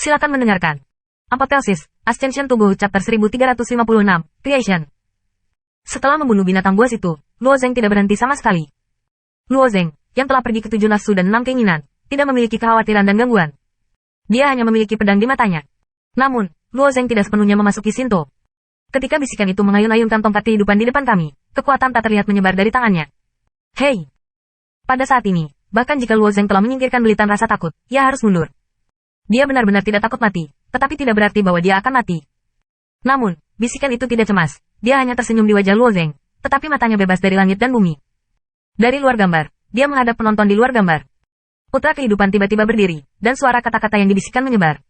Silakan mendengarkan. Apotheosis, Ascension Tubuh Chapter 1356, Creation. Setelah membunuh binatang buas itu, Luo Zeng tidak berhenti sama sekali. Luo Zeng, yang telah pergi ke 7 nafsu dan 6 keinginan, tidak memiliki kekhawatiran dan gangguan. Dia hanya memiliki pedang di matanya. Namun, Luo Zeng tidak sepenuhnya memasuki Shinto. Ketika bisikan itu mengayun-ayunkan tongkat kehidupan di depan kami, kekuatan tak terlihat menyebar dari tangannya. Hei! Pada saat ini, bahkan jika Luo Zeng telah menyingkirkan belitan rasa takut, ia harus mundur. Dia benar-benar tidak takut mati, tetapi tidak berarti bahwa dia akan mati. Namun, bisikan itu tidak cemas, dia hanya tersenyum di wajah Luo Zeng, tetapi matanya bebas dari langit dan bumi. Dari luar gambar, dia menghadap penonton di luar gambar. Putra kehidupan tiba-tiba berdiri, dan suara kata-kata yang dibisikkan menyebar.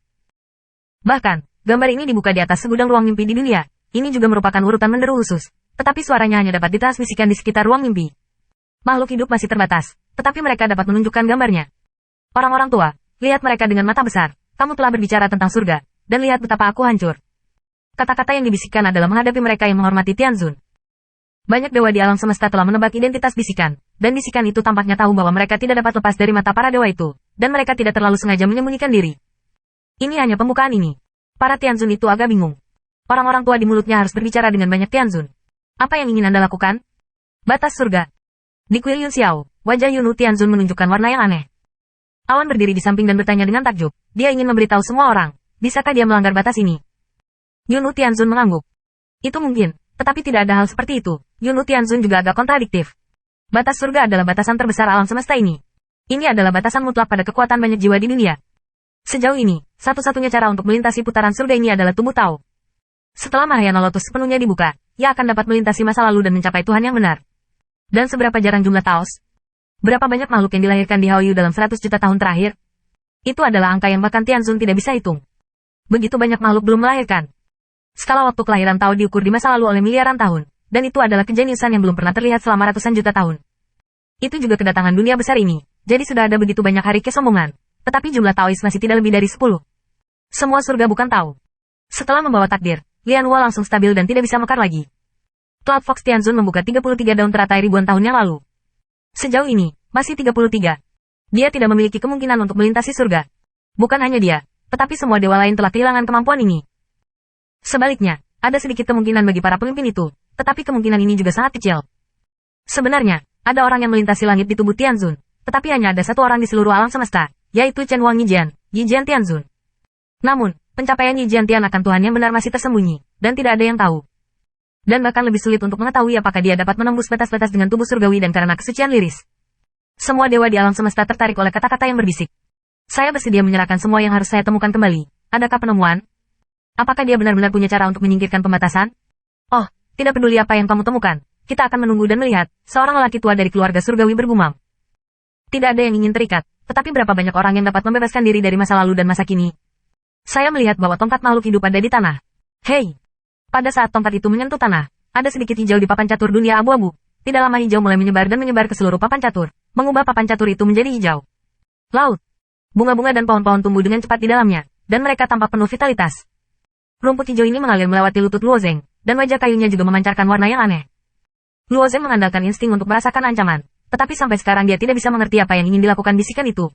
Bahkan, gambar ini dibuka di atas segudang ruang mimpi di dunia. Ini juga merupakan urutan menderu khusus, tetapi suaranya hanya dapat ditransmisikan di sekitar ruang mimpi. Makhluk hidup masih terbatas, tetapi mereka dapat menunjukkan gambarnya. Orang-orang tua, lihat mereka dengan mata besar. Kamu telah berbicara tentang surga, dan lihat betapa aku hancur. Kata-kata yang dibisikkan adalah menghadapi mereka yang menghormati Tianzun. Banyak dewa di alam semesta telah menebak identitas bisikan, dan bisikan itu tampaknya tahu bahwa mereka tidak dapat lepas dari mata para dewa itu, dan mereka tidak terlalu sengaja menyembunyikan diri. Ini hanya pembukaan ini. Para Tianzun itu agak bingung. Orang-orang tua di mulutnya harus berbicara dengan banyak Tianzun. Apa yang ingin Anda lakukan? Batas surga. Di kuil Yun Xiao, wajah Yunu Tianzun menunjukkan warna yang aneh. Awan berdiri di samping dan bertanya dengan takjub. Dia ingin memberitahu semua orang, bisakah dia melanggar batas ini? Yunu Tianzun mengangguk. Itu mungkin, tetapi tidak ada hal seperti itu. Yunu Tianzun juga agak kontradiktif. Batas surga adalah batasan terbesar alam semesta ini. Ini adalah batasan mutlak pada kekuatan banyak jiwa di dunia. Sejauh ini, satu-satunya cara untuk melintasi putaran surga ini adalah tubuh Tao. Setelah Mahayana Lotus sepenuhnya dibuka, ia akan dapat melintasi masa lalu dan mencapai Tuhan yang benar. Dan seberapa jarang jumlah Taos? Berapa banyak makhluk yang dilahirkan di Haoyu dalam 100 juta tahun terakhir? Itu adalah angka yang bahkan Tianzun tidak bisa hitung. Begitu banyak makhluk belum melahirkan. Skala waktu kelahiran Tao diukur di masa lalu oleh miliaran tahun, dan itu adalah kejeniusan yang belum pernah terlihat selama ratusan juta tahun. Itu juga kedatangan dunia besar ini, jadi sudah ada begitu banyak hari kesombongan, tetapi jumlah Taois masih tidak lebih dari 10. Semua surga bukan Tao. Setelah membawa takdir, Lian Hua langsung stabil dan tidak bisa mekar lagi. Cloud Fox Tianzun membuka 33 daun teratai ribuan tahun yang lalu. Sejauh ini, masih 33. Dia tidak memiliki kemungkinan untuk melintasi surga. Bukan hanya dia, tetapi semua dewa lain telah kehilangan kemampuan ini. Sebaliknya, ada sedikit kemungkinan bagi para pemimpin itu, tetapi kemungkinan ini juga sangat kecil. Sebenarnya, ada orang yang melintasi langit di tubuh Tianzun, tetapi hanya ada satu orang di seluruh alam semesta, yaitu Chen Wang Yijian, Yijian Tianzun. Namun, pencapaian Yijian Tian akan Tuhan yang benar masih tersembunyi, dan tidak ada yang tahu. Dan bahkan lebih sulit untuk mengetahui apakah dia dapat menembus batas-batas dengan tubuh surgawi dan karena kesucian liris. Semua dewa di alam semesta tertarik oleh kata-kata yang berbisik. Saya bersedia menyerahkan semua yang harus saya temukan kembali. Adakah penemuan? Apakah dia benar-benar punya cara untuk menyingkirkan pembatasan? Oh, tidak peduli apa yang kamu temukan. Kita akan menunggu dan melihat. Seorang lelaki tua dari keluarga surgawi bergumam. Tidak ada yang ingin terikat, tetapi berapa banyak orang yang dapat membebaskan diri dari masa lalu dan masa kini? Saya melihat bahwa tongkat makhluk hidup ada di tanah. Hei! Pada saat tongkat itu menyentuh tanah, ada sedikit hijau di papan catur dunia abu-abu. Tidak lama hijau mulai menyebar dan menyebar ke seluruh papan catur, mengubah papan catur itu menjadi hijau. Laut. Bunga-bunga dan pohon-pohon tumbuh dengan cepat di dalamnya, dan mereka tampak penuh vitalitas. Rumput hijau ini mengalir melewati lutut Luo Zeng, dan wajah kayunya juga memancarkan warna yang aneh. Luo Zeng mengandalkan insting untuk merasakan ancaman, tetapi sampai sekarang dia tidak bisa mengerti apa yang ingin dilakukan bisikan itu.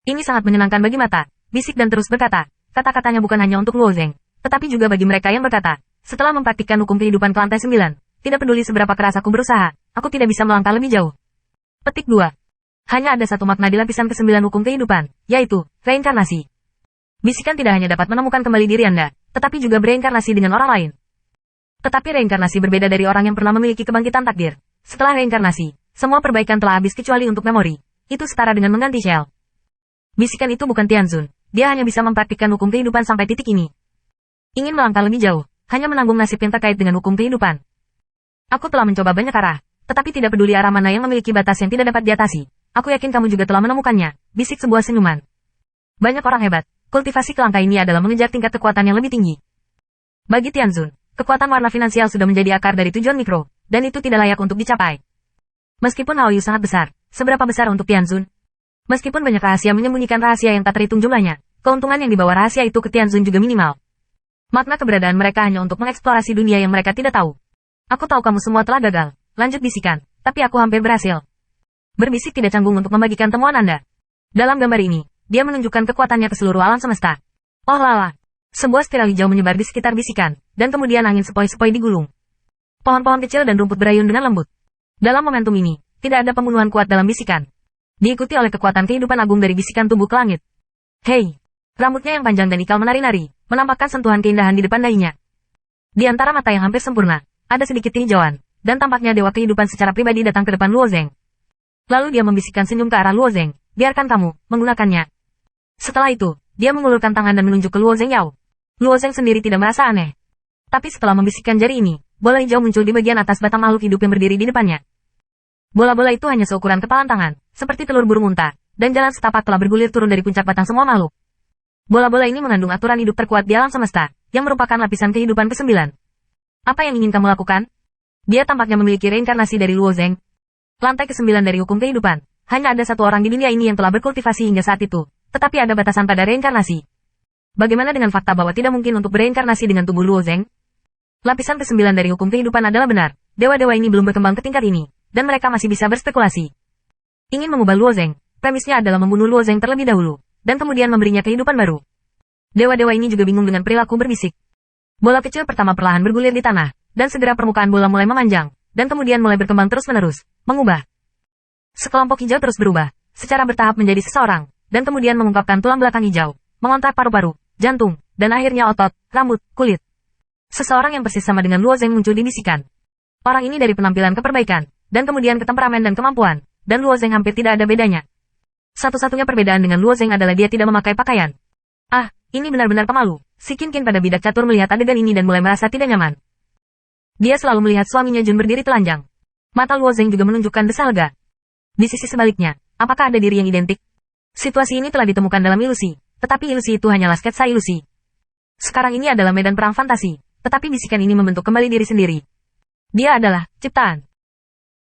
Ini sangat menyenangkan bagi mata, bisik dan terus berkata, kata-katanya bukan hanya untuk Luo Zeng, tetapi juga bagi mereka yang berkata, setelah mempraktikkan hukum kehidupan ke lantai 9, tidak peduli seberapa keras aku berusaha, aku tidak bisa melangkah lebih jauh. Petik 2. Hanya ada satu makna di lapisan ke-9 hukum kehidupan, yaitu, reinkarnasi. Bisikan tidak hanya dapat menemukan kembali diri Anda, tetapi juga bereinkarnasi dengan orang lain. Tetapi reinkarnasi berbeda dari orang yang pernah memiliki kebangkitan takdir. Setelah reinkarnasi, semua perbaikan telah habis kecuali untuk memori. Itu setara dengan mengganti shell. Bisikan itu bukan Tianzun, dia hanya bisa mempraktikkan hukum kehidupan sampai titik ini. Ingin melangkah lebih jauh, hanya menanggung nasib yang terkait dengan hukum kehidupan. Aku telah mencoba banyak arah, tetapi tidak peduli arah mana yang memiliki batas yang tidak dapat diatasi. Aku yakin kamu juga telah menemukannya, bisik sebuah senyuman. Banyak orang hebat, kultivasi kelangka ini adalah mengejar tingkat kekuatan yang lebih tinggi. Bagi Tianzun, kekuatan warna finansial sudah menjadi akar dari tujuan mikro, dan itu tidak layak untuk dicapai. Meskipun Haoyu sangat besar, seberapa besar untuk Tianzun? Meskipun banyak rahasia menyembunyikan rahasia yang tak terhitung jumlahnya, keuntungan yang dibawa rahasia itu ke Tianzun juga minimal. Makna keberadaan mereka hanya untuk mengeksplorasi dunia yang mereka tidak tahu. Aku tahu kamu semua telah gagal. Lanjut bisikan, tapi aku hampir berhasil. Berbisik tidak canggung untuk membagikan temuan Anda. Dalam gambar ini, dia menunjukkan kekuatannya ke seluruh alam semesta. Oh lala. Sebuah spiral hijau menyebar di sekitar bisikan, dan kemudian angin sepoi-sepoi digulung. Pohon-pohon kecil dan rumput berayun dengan lembut. Dalam momentum ini, tidak ada pembunuhan kuat dalam bisikan. Diikuti oleh kekuatan kehidupan agung dari bisikan tumbuh ke langit. Hei! Rambutnya yang panjang dan ikal menari-nari, menampakkan sentuhan keindahan di depan dahinya. Di antara mata yang hampir sempurna, ada sedikit kehijauan, dan tampaknya dewa kehidupan secara pribadi datang ke depan Luo Zeng. Lalu dia membisikkan senyum ke arah Luo Zeng, biarkan kamu menggunakannya. Setelah itu, dia mengulurkan tangan dan menunjuk ke Luo Zeng Yao. Luo Zeng sendiri tidak merasa aneh. Tapi setelah membisikkan jari ini, bola hijau muncul di bagian atas batang makhluk hidup yang berdiri di depannya. Bola-bola itu hanya seukuran kepalan tangan, seperti telur burung unta, dan jalan setapak telah bergulir turun dari puncak batang semua makhluk. Bola-bola ini mengandung aturan hidup terkuat di alam semesta, yang merupakan lapisan kehidupan ke-9. Apa yang ingin kamu lakukan? Dia tampaknya memiliki reinkarnasi dari Luo Zeng. Lantai ke-9 dari hukum kehidupan. Hanya ada satu orang di dunia ini yang telah berkultivasi hingga saat itu, tetapi ada batasan pada reinkarnasi. Bagaimana dengan fakta bahwa tidak mungkin untuk bereinkarnasi dengan tubuh Luo Zeng? Lapisan ke-9 dari hukum kehidupan adalah benar. Dewa-dewa ini belum berkembang ke tingkat ini, dan mereka masih bisa berspekulasi. Ingin mengubah Luo Zeng, premisnya adalah membunuh Luo Zeng terlebih dahulu, dan kemudian memberinya kehidupan baru. Dewa-dewa ini juga bingung dengan perilaku berbisik. Bola kecil pertama perlahan bergulir di tanah, dan segera permukaan bola mulai memanjang, dan kemudian mulai berkembang terus-menerus, mengubah. Sekelompok hijau terus berubah, secara bertahap menjadi seseorang, dan kemudian mengungkapkan tulang belakang hijau, mengontrak paru-paru, jantung, dan akhirnya otot, rambut, kulit. Seseorang yang persis sama dengan Luo Zeng muncul di bisikan. Orang ini dari penampilan ke perbaikan, dan kemudian ke temperamen dan kemampuan, dan Luo Zeng hampir tidak ada bedanya. Satu-satunya perbedaan dengan Luo Zeng adalah dia tidak memakai pakaian. Ah, ini benar-benar pemalu. Si Qin pada bidak catur melihat adegan ini dan mulai merasa tidak nyaman. Dia selalu melihat suaminya Jun berdiri telanjang. Mata Luo Zeng juga menunjukkan desalga. Di sisi sebaliknya, apakah ada diri yang identik? Situasi ini telah ditemukan dalam ilusi, tetapi ilusi itu hanyalah sketsa ilusi. Sekarang ini adalah medan perang fantasi, tetapi bisikan ini membentuk kembali diri sendiri. Dia adalah ciptaan.